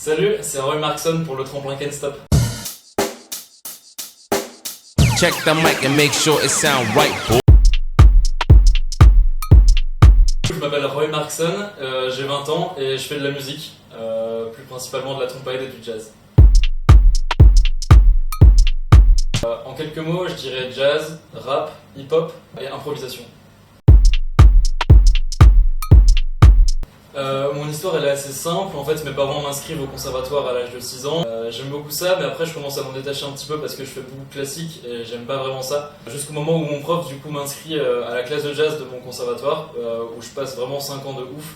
Salut, c'est Roy Markson pour le tremplin Can't Stop. Check the mic and make sure it sound right, boy. Je m'appelle Roy Markson, j'ai 20 ans et je fais de la musique, plus principalement de la trompette et du jazz. En quelques mots, je dirais jazz, rap, hip-hop et improvisation. Mon histoire elle est assez simple, en fait mes parents m'inscrivent au conservatoire à l'âge de 6 ans. J'aime beaucoup ça, mais après je commence à m'en détacher un petit peu parce que je fais beaucoup de classiques et j'aime pas vraiment ça. Jusqu'au moment où mon prof du coup m'inscrit à la classe de jazz de mon conservatoire, où je passe vraiment 5 ans de ouf,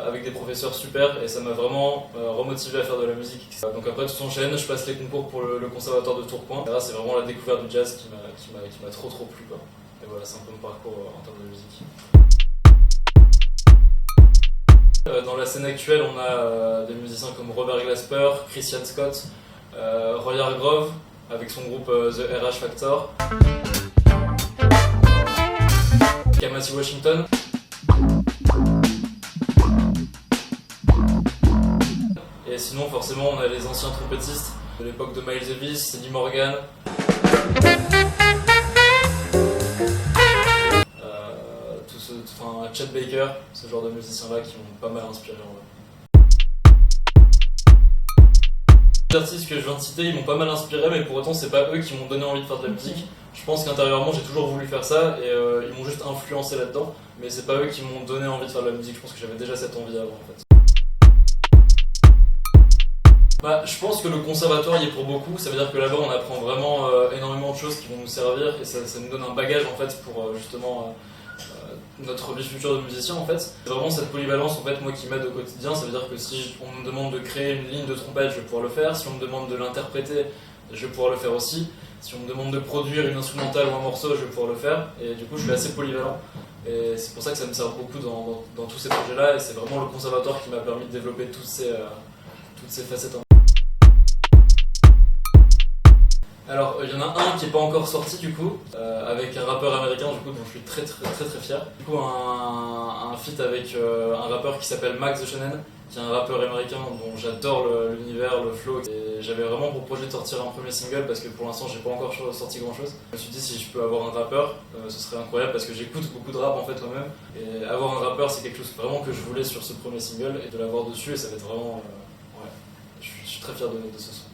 avec des professeurs super, et ça m'a vraiment remotivé à faire de la musique. Donc après tout s'enchaîne, je passe les concours pour le conservatoire de Tourcoing. Là c'est vraiment la découverte du jazz qui m'a trop plu quoi. Et voilà, c'est un peu mon parcours en termes de musique. Dans la scène actuelle, on a des musiciens comme Robert Glasper, Christian Scott, Roy Hargrove avec son groupe The RH Factor, Kamasi Washington, et sinon forcément on a les anciens trompettistes de l'époque de Miles Davis, Eddie Morgan. Chet Baker, ce genre de musiciens-là qui m'ont pas mal inspiré en vrai. Les artistes que je viens de citer, ils m'ont pas mal inspiré, mais pour autant c'est pas eux qui m'ont donné envie de faire de la musique. Je pense qu'intérieurement j'ai toujours voulu faire ça et ils m'ont juste influencé là-dedans, mais c'est pas eux qui m'ont donné envie de faire de la musique. Je pense que j'avais déjà cette envie avant en fait. Je pense que le conservatoire y est pour beaucoup, ça veut dire que là-bas on apprend vraiment énormément de choses qui vont nous servir et ça nous donne un bagage en fait pour justement notre vie future de musicien en fait. C'est vraiment cette polyvalence en fait moi qui m'aide au quotidien, ça veut dire que si on me demande de créer une ligne de trompette, je vais pouvoir le faire, si on me demande de l'interpréter, je vais pouvoir le faire aussi, si on me demande de produire une instrumentale ou un morceau, je vais pouvoir le faire, et du coup je suis assez polyvalent. Et c'est pour ça que ça me sert beaucoup dans tous ces projets-là, et c'est vraiment le conservatoire qui m'a permis de développer toutes ces facettes. Alors, il y en a un qui n'est pas encore sorti du coup, avec un rappeur américain du coup dont je suis très fier. Du coup, un feat avec un rappeur qui s'appelle Max The Shonen, qui est un rappeur américain dont j'adore l'univers, le flow. Et j'avais vraiment pour projet de sortir un premier single parce que pour l'instant j'ai pas encore sorti grand chose. Je me suis dit si je peux avoir un rappeur, ce serait incroyable parce que j'écoute beaucoup de rap en fait moi-même. Et avoir un rappeur c'est quelque chose vraiment que je voulais sur ce premier single et de l'avoir dessus et ça va être vraiment... ouais, je suis très fier de ce son.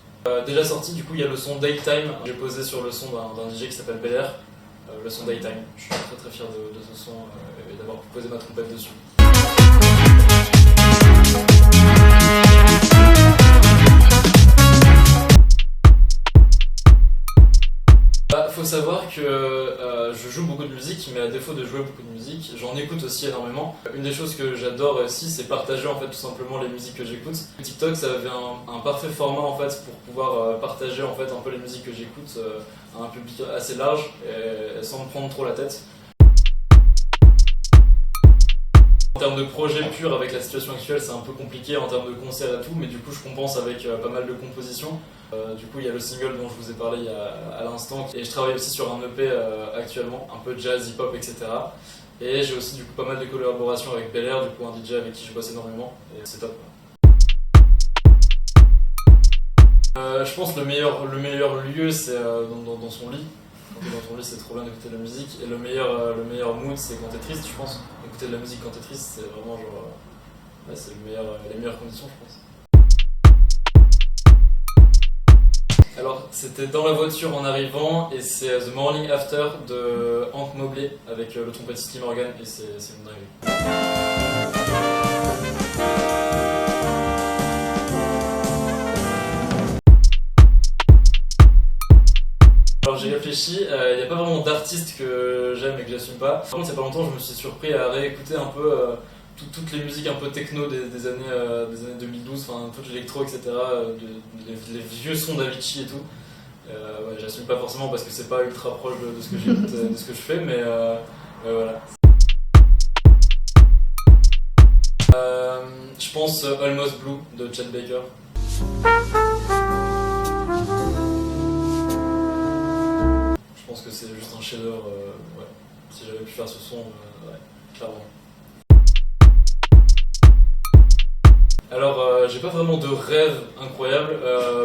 Déjà sorti, du coup il y a le son Daytime. J'ai posé sur le son d'un DJ qui s'appelle Belair, le son Daytime. Je suis très fier de ce son et d'avoir posé ma trompette dessus. Faut savoir que je joue beaucoup de musique, mais à défaut de jouer beaucoup de musique, j'en écoute aussi énormément. Une des choses que j'adore aussi, c'est partager en fait tout simplement les musiques que j'écoute. TikTok, ça avait un parfait format en fait pour pouvoir partager en fait un peu les musiques que j'écoute à un public assez large et sans me prendre trop la tête. En termes de projet pur, avec la situation actuelle, c'est un peu compliqué en termes de concerts et tout, mais du coup je compense avec pas mal de compositions. Du coup il y a le single dont je vous ai parlé à l'instant, et je travaille aussi sur un EP actuellement, un peu jazz, hip-hop, etc. Et j'ai aussi du coup pas mal de collaborations avec Belair, du coup un DJ avec qui je bosse énormément, et c'est top. Je pense que le meilleur lieu c'est dans son lit. Quand t'es dans ton lit c'est trop bien d'écouter de la musique, et le meilleur mood c'est quand t'es triste je pense. Écouter de la musique quand t'es triste c'est vraiment genre... ouais, c'est les meilleures conditions je pense. Alors c'était dans la voiture en arrivant et c'est The Morning After de Hank Mobley avec le trompettiste Lee Morgan et c'est une dinguerie. Alors j'ai réfléchi, il n'y a pas vraiment d'artiste que j'aime et que j'assume pas. Par contre il y a pas longtemps je me suis surpris à réécouter un peu toutes les musiques un peu techno des années 2012, enfin tout l'électro etc, les vieux sons d'Avicii et tout. Ouais, j'assume pas forcément parce que c'est pas ultra proche de ce que j'écoute, de ce que je fais, mais voilà. Je pense Almost Blue de Chet Baker. Je pense que c'est juste un chef-d'œuvre, ouais. Si j'avais pu faire ce son, ouais, clairement. Alors, j'ai pas vraiment de rêve incroyable.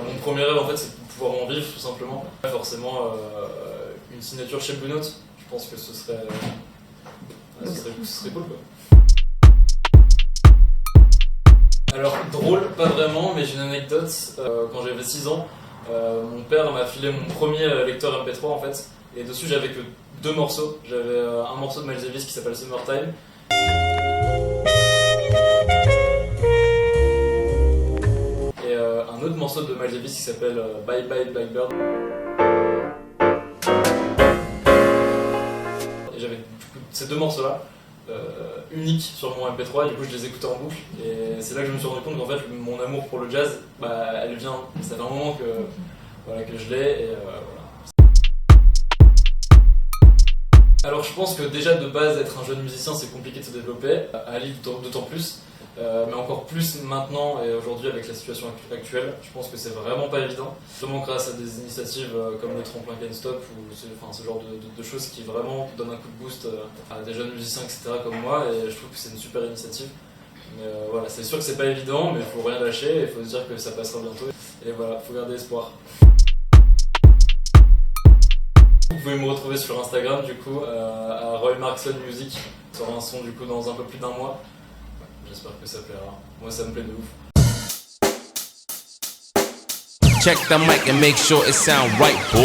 Mon premier rêve, en fait, c'est de pouvoir en vivre, tout simplement. Pas forcément une signature chez Blue Note. Je pense que ce serait cool, quoi. Alors, drôle, pas vraiment, mais j'ai une anecdote. Quand j'avais 6 ans, mon père m'a filé mon premier lecteur MP3, en fait. Et dessus, j'avais que 2 morceaux. J'avais un morceau de Miles Davis qui s'appelle Summertime. Et un autre morceau de Miles Davis qui s'appelle Bye Bye Blackbird. Et j'avais du coup ces 2 morceaux-là, uniques sur mon MP3, et du coup je les écoutais en boucle. Et c'est là que je me suis rendu compte qu'en fait mon amour pour le jazz, elle vient, ça fait un moment que je l'ai, et voilà. Alors je pense que déjà de base être un jeune musicien c'est compliqué de se développer, à Lille d'autant plus, mais encore plus maintenant et aujourd'hui avec la situation actuelle, je pense que c'est vraiment pas évident. Justement grâce à des initiatives comme le tremplin Can't Stop ou ce genre de choses qui vraiment donnent un coup de boost à des jeunes musiciens etc. comme moi, et je trouve que c'est une super initiative. Mais voilà, c'est sûr que c'est pas évident, mais il faut rien lâcher, il faut se dire que ça passera bientôt, et voilà, faut garder espoir. Vous pouvez me retrouver sur Instagram du coup à Roy Markson Music, sur un son du coup dans un peu plus d'1 mois. J'espère que ça plaira. Moi ça me plaît de ouf. Check the mic and make sure it sound right, boy.